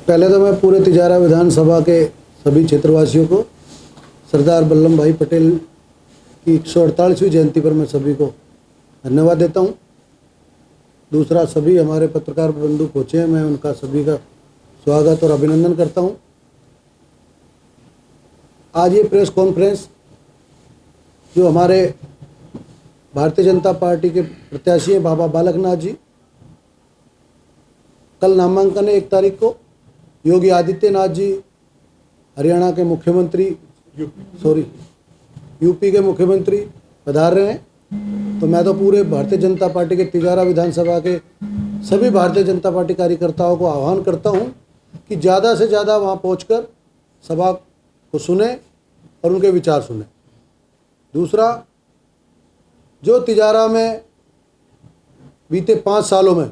पहले तो मैं पूरे तिजारा विधानसभा के सभी क्षेत्रवासियों को सरदार वल्लभ भाई पटेल की 148वीं जयंती पर मैं सभी को धन्यवाद देता हूं। दूसरा, सभी हमारे पत्रकार बंधु पहुँचे हैं, मैं उनका सभी का स्वागत और अभिनंदन करता हूं। आज ये प्रेस कॉन्फ्रेंस जो हमारे भारतीय जनता पार्टी के प्रत्याशी हैं बाबा बालकनाथ जी, कल नामांकन है 1 तारीख को। योगी आदित्यनाथ जी हरियाणा के मुख्यमंत्री यूपी के मुख्यमंत्री पधार रहे हैं। तो मैं तो पूरे भारतीय जनता पार्टी के तिजारा विधानसभा के सभी भारतीय जनता पार्टी कार्यकर्ताओं को आह्वान करता हूं कि ज़्यादा से ज़्यादा वहां पहुंचकर सभा को सुने और उनके विचार सुने। दूसरा, जो तिजारा में बीते 5 सालों में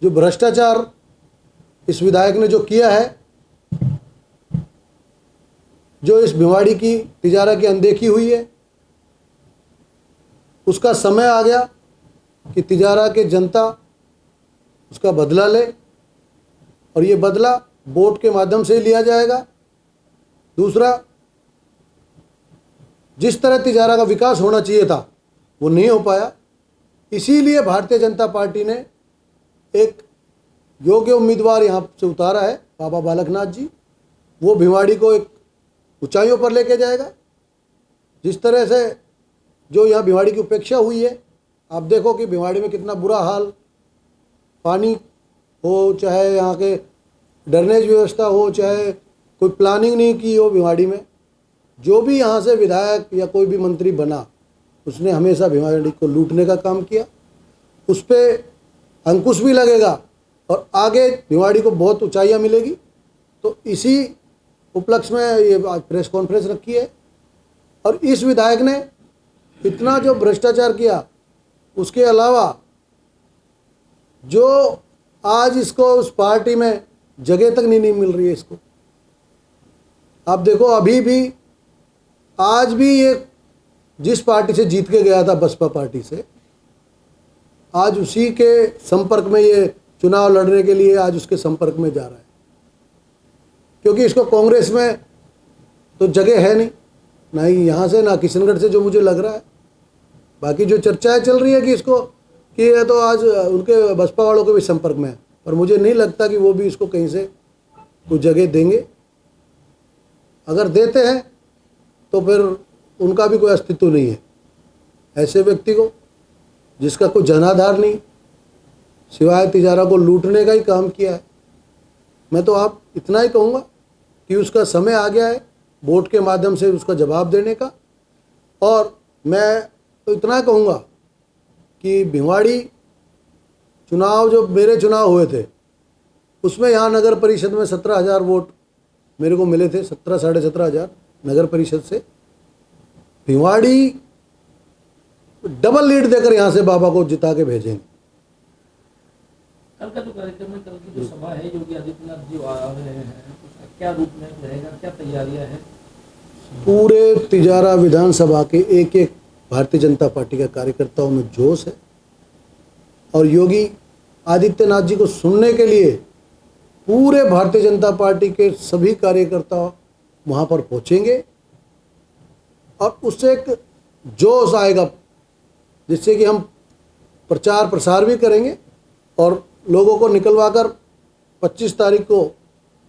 जो भ्रष्टाचार इस विधायक ने जो किया है, जो इस भिवाड़ी की तिजारा की अनदेखी हुई है, उसका समय आ गया कि तिजारा के जनता उसका बदला ले और ये बदला वोट के माध्यम से ही लिया जाएगा। दूसरा, जिस तरह तिजारा का विकास होना चाहिए था वो नहीं हो पाया, इसीलिए भारतीय जनता पार्टी ने एक योग्य उम्मीदवार यहाँ से उतारा है, बाबा बालकनाथ जी। वो भिवाड़ी को एक ऊंचाइयों पर लेके जाएगा। जिस तरह से जो यहाँ भिवाड़ी की उपेक्षा हुई है, आप देखो कि भिवाड़ी में कितना बुरा हाल, पानी हो, चाहे यहाँ के ड्रेनेज व्यवस्था हो, चाहे कोई प्लानिंग नहीं की हो भिवाड़ी में। जो भी यहाँ से विधायक या कोई भी मंत्री बना, उसने हमेशा भिवाड़ी को लूटने का काम किया। उस पर अंकुश भी लगेगा और आगे भिवाड़ी को बहुत ऊंचाइयाँ मिलेगी। तो इसी उपलक्ष्य में ये आज प्रेस कॉन्फ्रेंस रखी है। और इस विधायक ने इतना जो भ्रष्टाचार किया, उसके अलावा जो आज इसको उस पार्टी में जगह तक नहीं मिल रही है इसको। आप देखो, अभी भी आज भी ये जिस पार्टी से जीत के गया था, बसपा पार्टी से, आज उसी के संपर्क में ये चुनाव लड़ने के लिए आज उसके संपर्क में जा रहा है, क्योंकि इसको कांग्रेस में तो जगह है नहीं, ना ही यहाँ से ना किशनगढ़ से, जो मुझे लग रहा है। बाकी जो चर्चाएं चल रही है कि इसको कि ये तो आज उनके बसपा वालों के भी संपर्क में है, पर मुझे नहीं लगता कि वो भी इसको कहीं से कुछ जगह देंगे। अगर देते हैं तो फिर उनका भी कोई अस्तित्व नहीं है। ऐसे व्यक्ति को जिसका कोई जनाधार नहीं, सिवाय तिजारा को लूटने का ही काम किया है। मैं तो आप इतना ही कहूँगा कि उसका समय आ गया है वोट के माध्यम से उसका जवाब देने का। और मैं तो इतना कहूँगा कि भिवाड़ी चुनाव, जो मेरे चुनाव हुए थे, उसमें यहाँ नगर परिषद में 17,000 वोट मेरे को मिले थे, 17 साढ़े 17,000 नगर परिषद से। भिवाड़ी डबल लीड देकर यहाँ से बाबा को जिता के भेजेंगे। कल का जो कार्यक्रम है, कल की जो सभा है, योगी आदित्यनाथ जी आ रहे हैं, उसका क्या रूप में रहेगा, क्या तैयारियां हैं? पूरे तिजारा विधानसभा के एक एक भारतीय जनता पार्टी के कार्यकर्ताओं में जोश है और योगी आदित्यनाथ जी को सुनने के लिए पूरे भारतीय जनता पार्टी के सभी कार्यकर्ता वहाँ पर पहुँचेंगे और उससे एक जोश आएगा, जिससे कि हम प्रचार प्रसार भी करेंगे और लोगों को निकलवाकर 25 तारीख को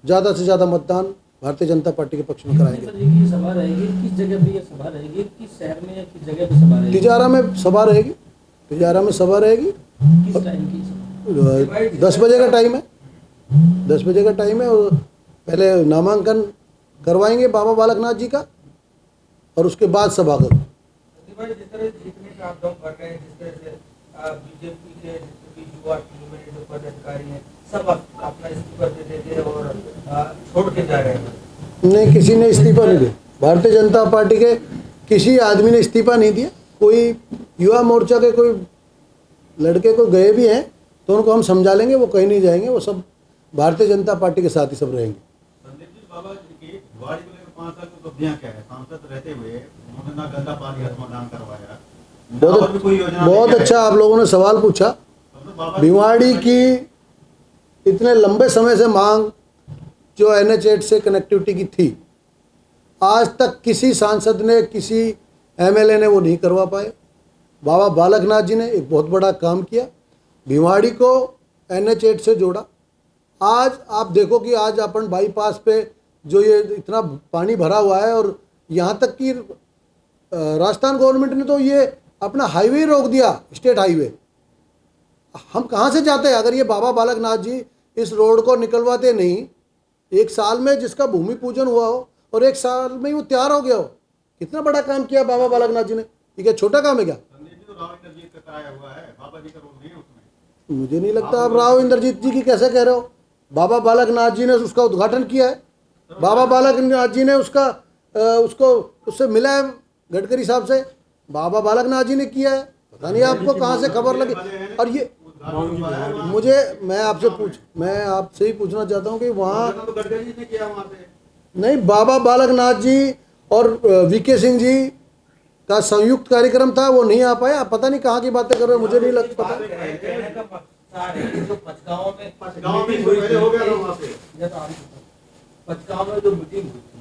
ज़्यादा से ज़्यादा मतदान भारतीय जनता पार्टी के पक्ष में कराएंगे। ये सभा रहेगी किस जगह पे? ये सभा रहेगी किस शहर में या किस जगह पे सभा रहेगी? तिजारा में सभा रहेगी। तिजारा में सभा रहेगी। किस टाइम की? 10 बजे का टाइम है। 10 बजे का टाइम है और पहले नामांकन करवाएंगे बाबा बालकनाथ जी का और उसके बाद सभा को। जिस तरह जीतने का आप दम कर रहे हैं, जिस तरह से बीजेपी के युवा टीम में जो पदाधिकारी हैं, सब अपना इस्तीफा दे देते और छोड़ के जा रहे हैं। नहीं, किसी ने इस्तीफा नहीं दिया। भारतीय जनता पार्टी के किसी आदमी ने इस्तीफा नहीं दिया। कोई युवा मोर्चा के कोई लड़के को गए भी हैं तो उनको हम समझा लेंगे, वो कहीं नहीं जाएंगे, वो सब भारतीय जनता पार्टी के साथ ही सब रहेंगे। संदीप जी, बाबा जी की भिवाड़ी को लेकर 5 साल की उपलब्धियां क्या है? सांसद रहते हुए उन्होंने ना गंदा पानी समाधान करवाया, बहुत अच्छा आप लोगों ने सवाल पूछा। भिवाड़ी की इतने लंबे समय से मांग जो NH8 से कनेक्टिविटी की थी, आज तक किसी सांसद ने, किसी MLA ने वो नहीं करवा पाए। बाबा बालकनाथ जी ने एक बहुत बड़ा काम किया, भिवाड़ी को NH8 से जोड़ा। आज आप देखो कि आज अपन बाईपास पे जो ये इतना पानी भरा हुआ है, और यहाँ तक कि राजस्थान गवर्नमेंट ने तो ये अपना हाईवे रोक दिया, स्टेट हाईवे। हम कहाँ से जाते हैं अगर ये बाबा बालकनाथ जी इस रोड को निकलवाते नहीं? एक साल में जिसका भूमि पूजन हुआ हो और एक साल में ही वो तैयार हो गया हो, कितना बड़ा काम किया बाबा बालकनाथ जी ने। ये क्या छोटा काम है क्या? संजय जी, तो राव इंद्रजीत का कराया हुआ है, बाबा जी का रोल नहीं है उसमें। मुझे नहीं लगता आप राव इंद्रजीत जी की कैसे कह रहे हो। बाबा बालकनाथ जी ने उसका उद्घाटन किया है, बाबा बालकनाथ जी ने उससे मिला है गडकरी साहब से, बाबा बालकनाथ जी ने किया है। पता नहीं आपको कहाँ से खबर लगी। और ये मैं आपसे ही पूछना चाहता हूँ कि वहाँ तो गडकरी जी ने किया वहाँ पे। नहीं, बाबा बालकनाथ जी और VK सिंह जी का संयुक्त कार्यक्रम था, वो नहीं आ पाए। आप पता नहीं कहाँ की बातें कर रहे हो, मुझे नहीं लग पता। कहने का मकसद है कि जो पचगांव में पचगांव में हो गया था वहाँ पे। पचगांव में जो मीटिंग हुई थी,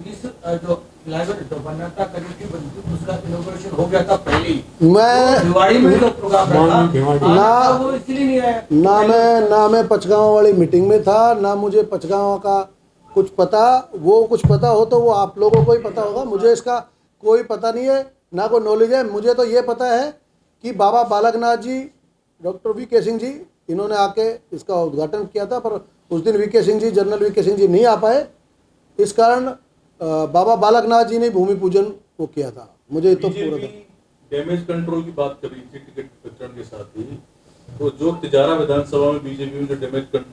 20 जो फ्लाईओवर जो बना था, कनेक्टिविटी बनी थी, उसका इनॉग्रेशन हो गया था पहले ही। मैं भिवाड़ी में जो प्रोग्राम रखा ना, वो इसलिए नहीं आया। ना मैं पचगांव वाली मीटिंग में था, ना मुझे पचगांव का कुछ पता। वो कुछ पता हो तो वो आप लोगों को ही पता होगा, मुझे इसका कोई पता नहीं है, ना कोई नॉलेज है। मुझे तो ये पता है कि बाबा बालकनाथ जी, डॉक्टर VK सिंह जी, इन्होंने आके इसका उद्घाटन किया था, पर उस दिन VK Singh ji, general VK Singh ji नहीं आ पाए। इस कारण बाबा बालकनाथ जी ने भूमि पूजन को किया था। मुझे तो पूरा डैमेज कंट्रोल की बात कर रही थी टिकट वितरण के साथ ही, तो जो तिजारा विधानसभा में बीजेपी में जो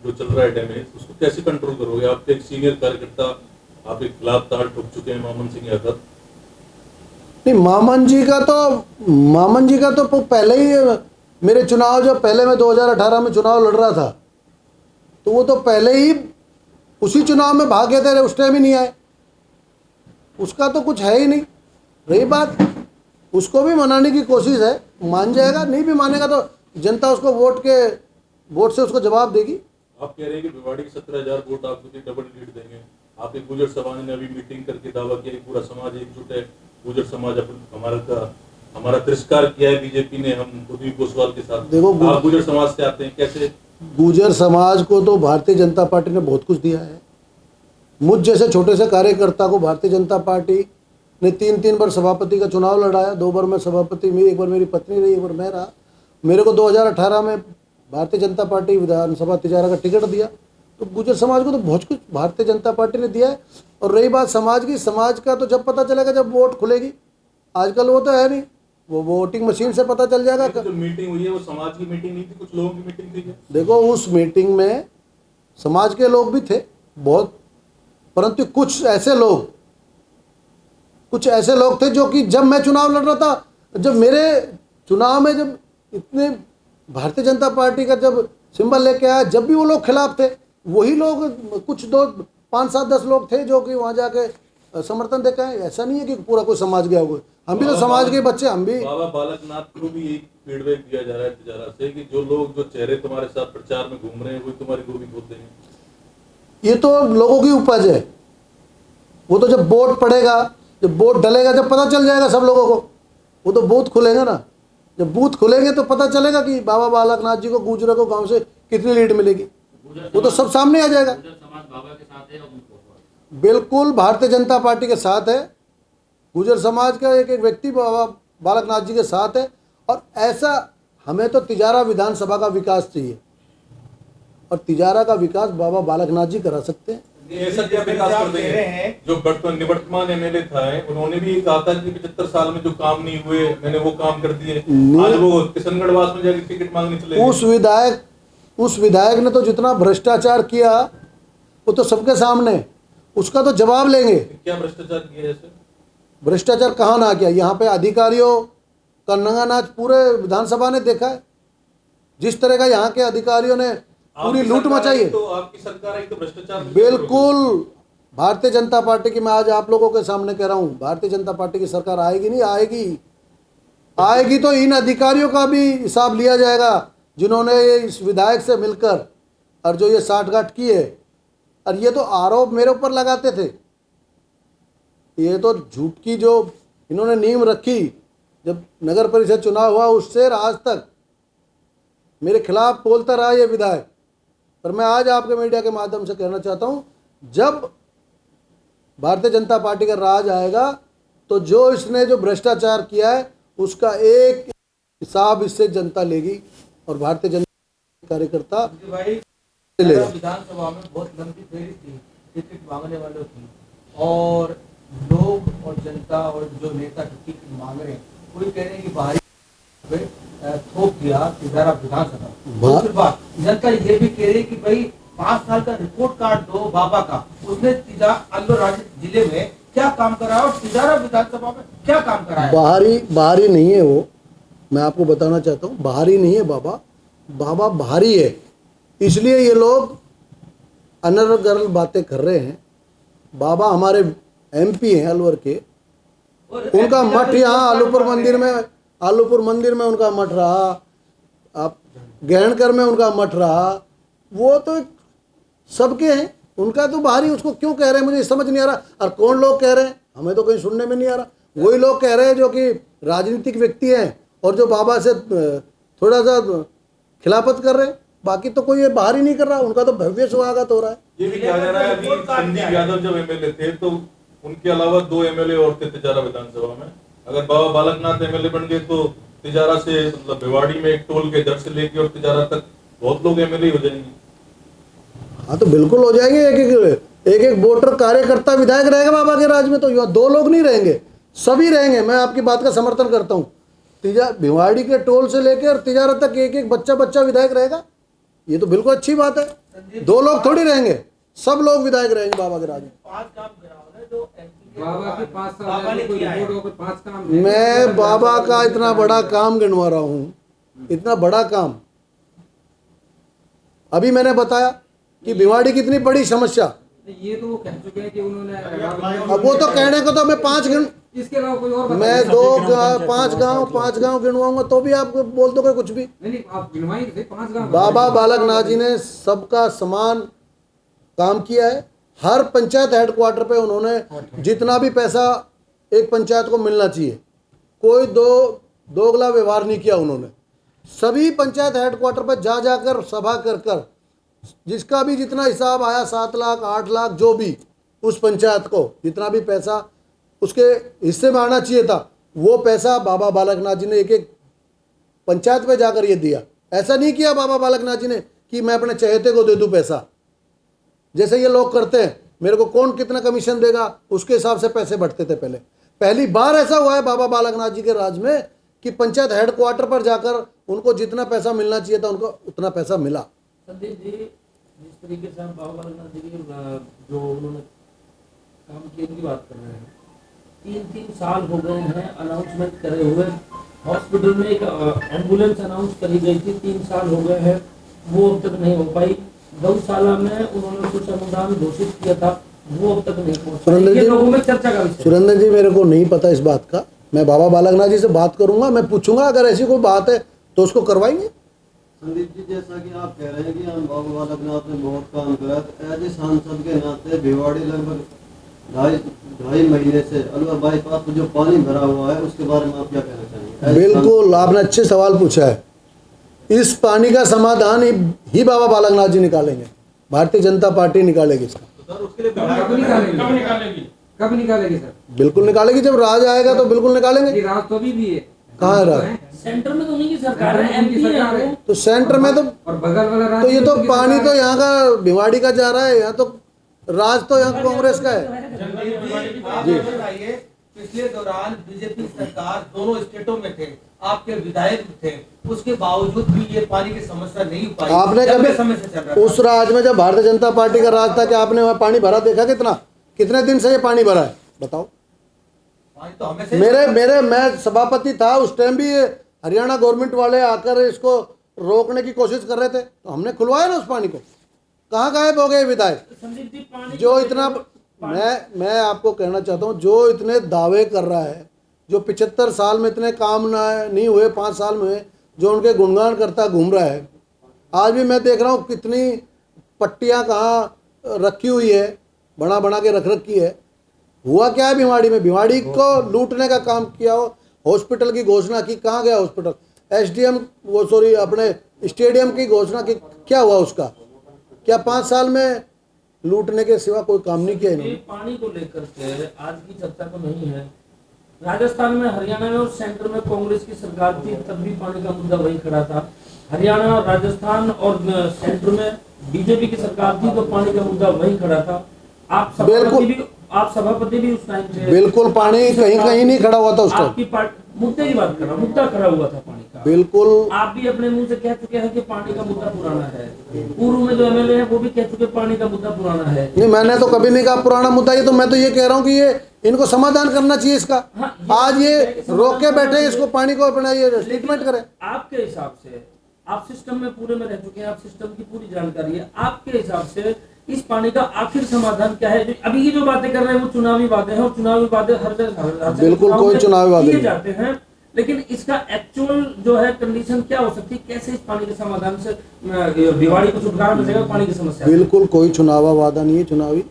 जो चल रहा है डैमेज, उसको कैसे कंट्रोल करोगे? आप एक सीनियर कार्यकर्ता, आप एक खिलाफ ताड़ ठोक चुके हैं मामन सिंह यादव। नहीं, मामन जी का तो पहले ही मेरे चुनाव, जब पहले मैं 2018 में चुनाव लड़ रहा था, तो वो तो पहले ही उसी चुनाव में भाग गए थे, उस टाइम ही नहीं आए। उसका तो कुछ है ही नहीं। रही बात, उसको भी मनाने की कोशिश है, मान जाएगा। नहीं भी मानेगा तो जनता उसको वोट से उसको जवाब देगी। आप कह रहे हैं कि भिवाड़ी के 17,000 वोट आपको डबल लीड देंगे। आपके गुर्जर समाज ने अभी मीटिंग करके दावा किया कि पूरा समाज एकजुट है, गुर्जर समाज हमारा तिरस्कार किया है बीजेपी ने, हम उर्वी गोस्वाल के साथ। देखो, आप गुर्जर समाज से आते हैं, कैसे? गुर्जर समाज को तो भारतीय जनता पार्टी ने बहुत कुछ दिया है। मुझ जैसे छोटे से कार्यकर्ता को भारतीय जनता पार्टी ने 3 बार सभापति का चुनाव लड़ाया। 2 बार मैं सभापति, एक बार मेरी पत्नी रही, एक बार मैं रहा। मेरे को 2018 में भारतीय जनता पार्टी विधानसभा तिजारा का टिकट दिया। तो गुर्जर समाज को तो बहुत कुछ भारतीय जनता पार्टी ने दिया है। और रही बात समाज की, समाज का तो जब पता चलेगा जब वोट खुलेगी। आजकल वो तो है नहीं, वो वोटिंग मशीन से पता चल जाएगा। जो मीटिंग हुई है वो समाज की मीटिंग नहीं थी, कुछ लोगों की मीटिंग थी। देखो, उस मीटिंग में समाज के लोग भी थे बहुत, परंतु कुछ ऐसे लोग थे जो कि जब मैं चुनाव लड़ रहा था, जब मेरे चुनाव में जब इतने भारतीय जनता पार्टी का जब सिंबल लेके आया, जब भी वो लोग खिलाफ थे, वही लोग कुछ 2, 5, 7, 10 लोग थे जो कि वहाँ जाके समर्थन देके आए। ऐसा नहीं है कि पूरा कोई समाज गया हुआ। हम भी तो समाज के बच्चे, हम भी। बाबा बालकनाथ को भी यही फीडबैक दिया जा रहा है तिजारा से कि जो लोग, जो चेहरे तुम्हारे साथ प्रचार में घूम रहे हैं, वही तुम्हारी गोभी खोद देंगे। ये तो लोगों की उपज है। वो तो जब वोट पड़ेगा, जब वोट डलेगा, जब पता चल जाएगा सब लोगों को। वो तो बूथ खुलेगा ना, जब बूथ खुलेंगे तो पता चलेगा कि बाबा बालकनाथ जी को, गुर्जरों को गांव से कितनी लीड मिलेगी। वो तो सब सामने आ जाएगा। बिल्कुल भारतीय जनता पार्टी के साथ है। गुर्जर समाज का एक एक व्यक्ति बाबा बालकनाथ जी के साथ है। और ऐसा हमें तो तिजारा विधानसभा का विकास चाहिए, और तिजारा का विकास बाबा बालकनाथ जी करा सकते हैं। ऐसा क्या विकास कर देंगे? जो निवर्तमान MLA था, उन्होंने भी कहा था कि 75 साल में जो काम नहीं हुए, मैंने वो काम कर दिए। आज वो किशनगढ़वास में जाकर टिकट मांगने चले। उस विधायक ने तो जितना भ्रष्टाचार किया वो तो सबके सामने, उसका तो जवाब लेंगे। क्या भ्रष्टाचार किया? जैसे भ्रष्टाचार कहाँ ना किया? यहाँ पे अधिकारियों का नंगा-नाच पूरे विधानसभा ने देखा है। जिस तरह का यहाँ के अधिकारियों ने पूरी लूट मचाई है। तो आपकी सरकार आई तो भ्रष्टाचार बिल्कुल भारतीय जनता पार्टी की, मैं आज आप लोगों के सामने कह रहा हूँ, भारतीय जनता पार्टी की सरकार आएगी, नहीं आएगी तो इन अधिकारियों का भी हिसाब लिया जाएगा जिन्होंने इस विधायक से मिलकर और जो ये साठगांठ की है, और ये तो आरोप मेरे ऊपर लगाते थे, ये तो झूठ की जो इन्होंने नींव रखी जब नगर परिषद चुनाव हुआ, उससे आज तक मेरे खिलाफ बोलता रहा ये विधायक। पर मैं आज आपके मीडिया के माध्यम से कहना चाहता हूँ, जब भारतीय जनता पार्टी का राज आएगा तो जो इसने जो भ्रष्टाचार किया है उसका एक हिसाब इससे जनता लेगी और भारतीय जनता कार्यकर्ता भाई लेगा। विधानसभा में बहुत लंबी फेरी थी टिकट मांगने वालों की, और लोग और जनता और जो नेता टिकट मांग रहे हैं, कोई कह रहे हैं कि बाहरी थोप दिया तिजारा विधानसभा। उसके बाद जनता ये भी कह रही है कि भाई 5 साल का रिपोर्ट कार्ड दो बाबा का, उसने अलवर राज्य जिले में क्या काम करा है और तिजारा विधानसभा में क्या काम करा है। बाहरी नहीं है वो, मैं आपको बताना चाहता हूँ, बाहरी नहीं है बाबा, बाबा बाहरी है। इसलिए ये लोग अनर्गल बातें कर रहे हैं। बाबा हमारे MP हैं अलवर के, उनका मठ यहाँ आलूपुर मंदिर में उनका मठ रहा, आप गहनकर में उनका मठ रहा, वो तो सबके हैं। उनका तो बाहरी, उसको क्यों कह रहे हैं मुझे समझ नहीं आ रहा। और कौन लोग कह रहे हैं हमें तो कहीं सुनने में नहीं आ रहा। वही लोग कह रहे हैं जो कि राजनीतिक व्यक्ति हैं और जो बाबा से थोड़ा सा खिलाफत कर रहे हैं। बाकी तो कोई ये बाहरी नहीं कर रहा, उनका तो भव्य स्वागत हो रहा है। ये भी कहा जा रहा है अभी संदीप यादव जब MLA थे तो उनके अलावा 2 MLA और थे तिजारा विधानसभा में। अगर बाबा बालकनाथ MLA बन गए तो तिजारा से मतलब भिवाड़ी में एक टोल के दर से लेके और तिजारा तक बहुत लोग MLA हो जाएंगे। हाँ तो बिल्कुल हो जाएंगे। एक वोटर कार्यकर्ता विधायक रहेगा बाबा के राज में, तो यहाँ 2 लोग नहीं रहेंगे, सभी रहेंगे। मैं आपकी बात का समर्थन करता हूँ। भिवाड़ी के टोल से लेकर और तिजारा तक एक बच्चा विधायक रहेगा, ये तो बिल्कुल अच्छी बात है। 2 लोग थोड़ी रहेंगे, सब लोग विधायक रहेंगे बाबा के राज में। 5 काम कराओ जो बाबा के 5 साल कोई रिपोर्ट हो, 5 काम। मैं बाबा का इतना बड़ा काम गिनवा रहा हूँ, इतना बड़ा काम। अभी मैंने बताया कि भिवाड़ी की इतनी बड़ी समस्या, ये तो वो कह चुके हैं कि उन्होंने, अब वो तो कहने को तो मैं 5 इसके अलावा कोई और मैं 5 गांव गिनवाऊंगा तो भी आप बोल दोगे कुछ भी। नहीं, आप गिनवाएंगे 5 गांव। बाबा बालकनाथ जी ने सबका समान काम किया है। हर पंचायत हेडक्वार्टर पे उन्होंने जितना भी पैसा एक पंचायत को मिलना चाहिए, कोई दोगला व्यवहार नहीं किया उन्होंने। सभी पंचायत हेडक्वार्टर पर जाकर सभा कर जिसका भी जितना हिसाब आया 7 लाख 8 लाख जो भी उस पंचायत को जितना भी पैसा उसके हिस्से में आना चाहिए था, वो पैसा बाबा बालकनाथ जी ने एक पंचायत पे जाकर ये दिया। ऐसा नहीं किया बाबा बालकनाथ जी ने कि मैं अपने चहेते को दे दूं पैसा, जैसे ये लोग करते हैं। मेरे को कौन कितना कमीशन देगा उसके हिसाब से पैसे बढ़ते थे। पहली बार ऐसा हुआ है बाबा बालकनाथ जी के राज में कि पंचायत हेडक्वार्टर पर जाकर उनको जितना पैसा मिलना चाहिए था उनको उतना पैसा मिला। संदीप जी, जिस तरीके से हम बाबा बालकनाथ जी की जो उन्होंने काम किए उनकी बात कर रहे हैं, 3 साल हो गए हैं अनाउंसमेंट करे हुए। हॉस्पिटल में एक एम्बुलेंस अनाउंस करी गई थी, 3 साल हो गए हैं, वो अब तक नहीं हो पाई। गौशाला में उन्होंने कुछ अनुदान घोषित किया था, वो अब तक नहीं पहुंचा। ये लोगों में चर्चा का विषय। सुरेंद्र जी, मेरे को नहीं पता इस बात का, मैं बाबा बालकनाथ जी से बात करूंगा, मैं पूछूंगा, अगर ऐसी कोई बात है तो उसको करवाएंगे। संदीप जी, जैसा कि आप कह रहे हैं कि हम बाबा बालकनाथ ने बहुत काम करा, तो एज ए सांसद के नाते भिवाड़ी लगभग ढाई महीने से अलवर बाईपास पर जो पानी भरा हुआ है उसके बारे में आप क्या कहना चाहेंगे? बिल्कुल, आपने अच्छे सवाल पूछा है। इस पानी का समाधान ही बाबा बालकनाथ जी निकालेंगे, भारतीय जनता पार्टी निकालेगी इसका। तो सर उसके लिए कब निकालेगी सर? बिल्कुल निकालेगी, जब राज आएगा तो बिल्कुल निकालेंगे। राज तो अभी भी है। कहाँ है राज? सेंटर में तो उन्हीं की सरकार है, MP है। तो सेंटर में तो और बगल वाला राज ये तो पानी तो यहाँ का भिवाड़ी का जा रहा है, यहाँ तो राज तो यहाँ कांग्रेस का है। जी बताइए, पिछले दौरान बीजेपी सरकार दोनों स्टेटों में थे, आपके विधायक थे, उसके बावजूद भी ये पानी की समस्या नहीं हो पाई। आपने कभी समय से चल रहा उस राज में जब भारतीय जनता पार्टी का राज था कि आपने वहाँ पानी भरा देखा? कितने दिन से ये पानी भरा है बताओ? पानी तो हमें मैं सभापति था उस टाइम भी, हरियाणा गवर्नमेंट वाले आकर इसको रोकने की कोशिश कर रहे थे, तो हमने खुलवाया ना उस पानी को। कहाँ गायब हो गए विधायक जो इतना, मैं आपको कहना चाहता हूँ, जो इतने दावे कर रहा है, जो 75 साल में इतने काम नहीं हुए, 5 साल में जो उनके गुणगान करता घूम रहा है। आज भी मैं देख रहा हूँ कितनी पट्टियाँ कहाँ रखी हुई है, बना बना के रख रखी है। हुआ क्या है भिवाड़ी में? भिवाड़ी को लूटने का काम किया हो, हॉस्पिटल की घोषणा की, कहाँ गया हॉस्पिटल? एसडीएम वो सॉरी अपने स्टेडियम की घोषणा की, क्या हुआ उसका? क्या 5 साल में लूटने के सिवा कोई काम नहीं किया ये इन्होंने? पानी को लेकर के आज की चर्चा तो नहीं है। राजस्थान में, हरियाणा में और सेंटर में कांग्रेस की सरकार थी, तब भी पानी का मुद्दा वही खड़ा था। हरियाणा और राजस्थान और सेंटर में बीजेपी की सरकार थी तो पानी का मुद्दा वही खड़ा था। आप सभापति भी उस टाइम थे। बिल्कुल, पानी कहीं कहीं नहीं खड़ा हुआ था उस टाइम। आपकी पार्टी मुद्दे की बात कर रहा हूं, मुद्दा खड़ा हुआ था पानी का। बिल्कुल, आप भी अपने मुंह से कह चुके हैं कि पानी का मुद्दा पुराना है। पूर्व में जो एमएलए है वो भी कह चुके पानी का मुद्दा पुराना है। नहीं, मैंने तो कभी नहीं कहा पुराना मुद्दा। ये तो मैं तो ये कह रहा हूँ कि ये इनको समाधान करना चाहिए इसका। हाँ, आज ये रोक के बैठे, इसको पानी को अपना ये ट्रीटमेंट करें। आपके हिसाब से, आप सिस्टम में पूरे में रह चुके हैं, आप सिस्टम की पूरी जानकारी है, आपके हिसाब से इस पानी का आखिर समाधान क्या है? अभी की जो बातें कर रहे हैं वो चुनावी बातें हैं और चुनावी बातें हर जगह बिल्कुल कोई चुनावी बातें किए नहीं जाते हैं, लेकिन इसका एक्चुअल जो है कंडीशन क्या हो सकती है? कैसे इस पानी के समाधान से भिवाड़ी को छुटकारा मिल जाएगा पानी की समस्या? बिल्कुल कोई चुनावा वादा नहीं है। चुनावी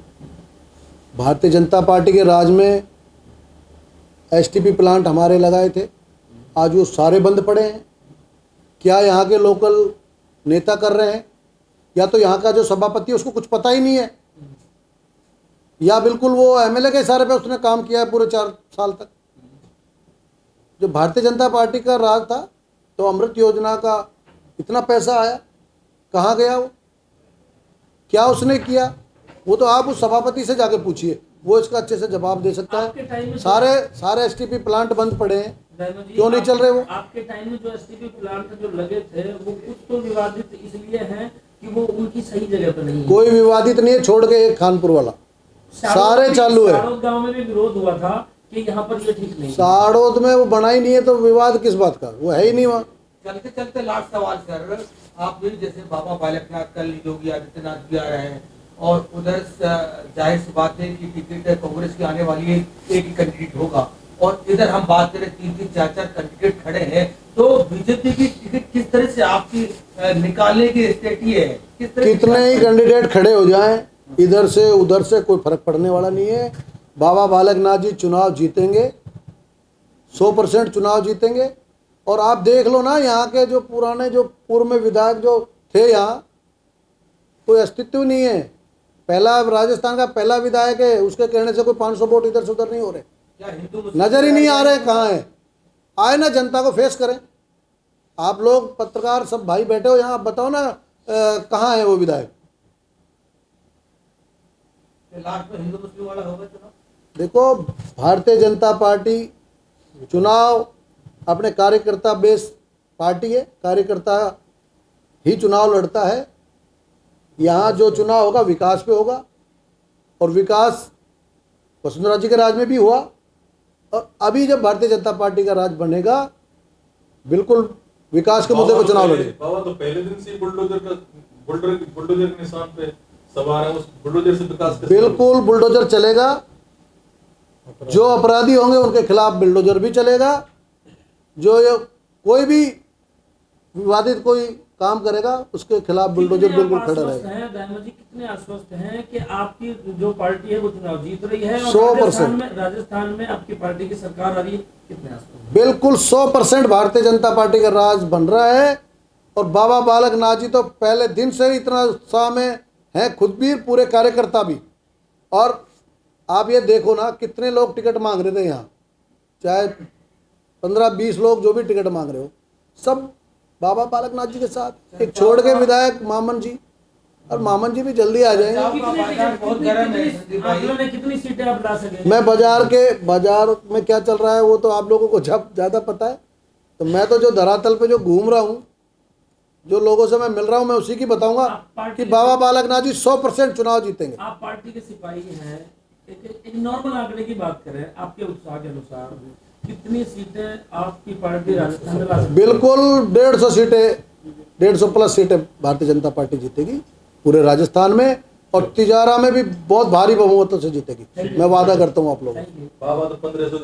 भारतीय जनता पार्टी के राज में एसटीपी प्लांट हमारे लगाए थे, आज वो सारे बंद पड़े हैं। क्या यहाँ के लोकल नेता कर रहे हैं, या तो यहाँ का जो सभापति है उसको कुछ पता ही नहीं है, या बिल्कुल वो एमएलए के इशारे पे उसने काम किया है पूरे 4 साल तक। जो भारतीय जनता पार्टी का राज था तो अमृत योजना का इतना पैसा आया, कहाँ गया वो? क्या उसने किया? वो तो आप उस सभापति से जाके पूछिए, वो इसका अच्छे से जवाब दे सकता आपके टाइम है। में सारे एसटीपी प्लांट बंद पड़े हैं, क्यों नहीं चल रहे वो? आपके टाइम में जो एसटीपी प्लांट जो लगे थे वो कुछ तो विवादित इसलिए हैं कि वो उनकी सही जगह पर नहीं है। कोई विवादित नहीं है, छोड़ के एक खानपुर वाला, सारे चालू है। साड़ोद गांव में भी विरोध हुआ था कि यहाँ पर ये ठीक नहीं है। साड़ोद में वो बना ही नहीं है तो विवाद किस बात का? वो है ही नहीं वहाँ। चलते चलते लास्ट सवाल सर, आप भी जैसे बाबा बालकनाथ, कल योगी आदित्यनाथ भी आ रहे हैं और उधर जाहिर सी बात है कि टिकट कांग्रेस की आने वाली है, एक ही कैंडिडेट होगा, और इधर हम बात करें 3-3, 4-4 कैंडिडेट खड़े हैं, तो बीजेपी की टिकट किस तरह से आपकी निकालने की स्ट्रेटजी है? किस तरह कितने ही कैंडिडेट खड़े हो जाएं, इधर से उधर से कोई फर्क पड़ने वाला नहीं है। बाबा बालकनाथ जी चुनाव जीतेंगे, 100% चुनाव जीतेंगे। और आप देख लो ना, यहाँ के जो पुराने जो पूर्व में विधायक जो थे, यहाँ कोई अस्तित्व नहीं है। पहला राजस्थान का पहला विधायक है, उसके कहने से कोई 500 वोट इधर से उधर नहीं हो रहे, क्या हिंदू मुस्लिम नजर ही नहीं आ रहे कहाँ है। आए ना, जनता को फेस करें। आप लोग पत्रकार सब भाई बैठे हो यहाँ, आप बताओ ना कहाँ है वो विधायक? लास्ट में हिंदू मुस्लिम वाला होगा चुनाव? देखो, भारतीय जनता पार्टी चुनाव अपने कार्यकर्ता बेस पार्टी है, कार्यकर्ता ही चुनाव लड़ता है। यहाँ जो चुनाव होगा विकास पे होगा, और विकास वसुंधरा जी के राज में भी हुआ, और अभी जब भारतीय जनता पार्टी का राज बनेगा बिल्कुल विकास के मुद्दे पर चुनाव लड़ेंगे। बाबा तो पहले दिन से बुलडोजर के निशान पे सवार है, उस बुलडोजर से विकास बिल्कुल बुलडोजर चलेगा। जो अपराधी होंगे उनके खिलाफ बुलडोजर भी चलेगा। जो ये कोई भी विवादित कोई काम करेगा उसके खिलाफ बुलडोजर बिल्कुल खड़ा रहेगा। दानिश जी कितने आश्वस्त हैं कि आपकी जो पार्टी है वो चुनाव जीत रही है? 100%। राजस्थान में आपकी पार्टी की सरकार आ रही है, कितने आश्वस्त? बिल्कुल 100% भारतीय जनता पार्टी का राज बन रहा है। और बाबा बालकनाथ जी तो पहले दिन से ही इतना उत्साह में हैं, खुद भी, पूरे कार्यकर्ता भी। और आप ये देखो ना, कितने लोग टिकट मांग रहे थे यहाँ, चाहे 15-20 लोग जो भी टिकट मांग रहे हो, सब बाबा बालकनाथ जी के साथ। एक छोड़ के विधायक मामन जी, और मामन जी भी जल्दी आ जाएंगे। कितनी सीटें आप ला सके? मैं बाजार में क्या चल रहा है वो तो आप लोगों को ज़्यादा पता है। तो मैं तो जो धरातल पे जो घूम रहा हूँ, जो लोगों से मैं मिल रहा हूँ, मैं उसी की बताऊंगा कि बाबा बालकनाथ जी 100% चुनाव जीतेंगे। आप पार्टी के सिपाही हैं, एक नॉर्मल आंकड़े की बात करें, आपके उत्साह के अनुसार कितनी सीटें आपकी पार्टी राजस्थान में ला सकती है? बिल्कुल 150 सीटें, 150+ सीटें भारतीय जनता पार्टी जीतेगी पूरे राजस्थान में, और तिजारा में भी बहुत भारी बहुमत से जीतेगी। मैं वादा करता हूँ आप लोगों को। बाबा तो 1500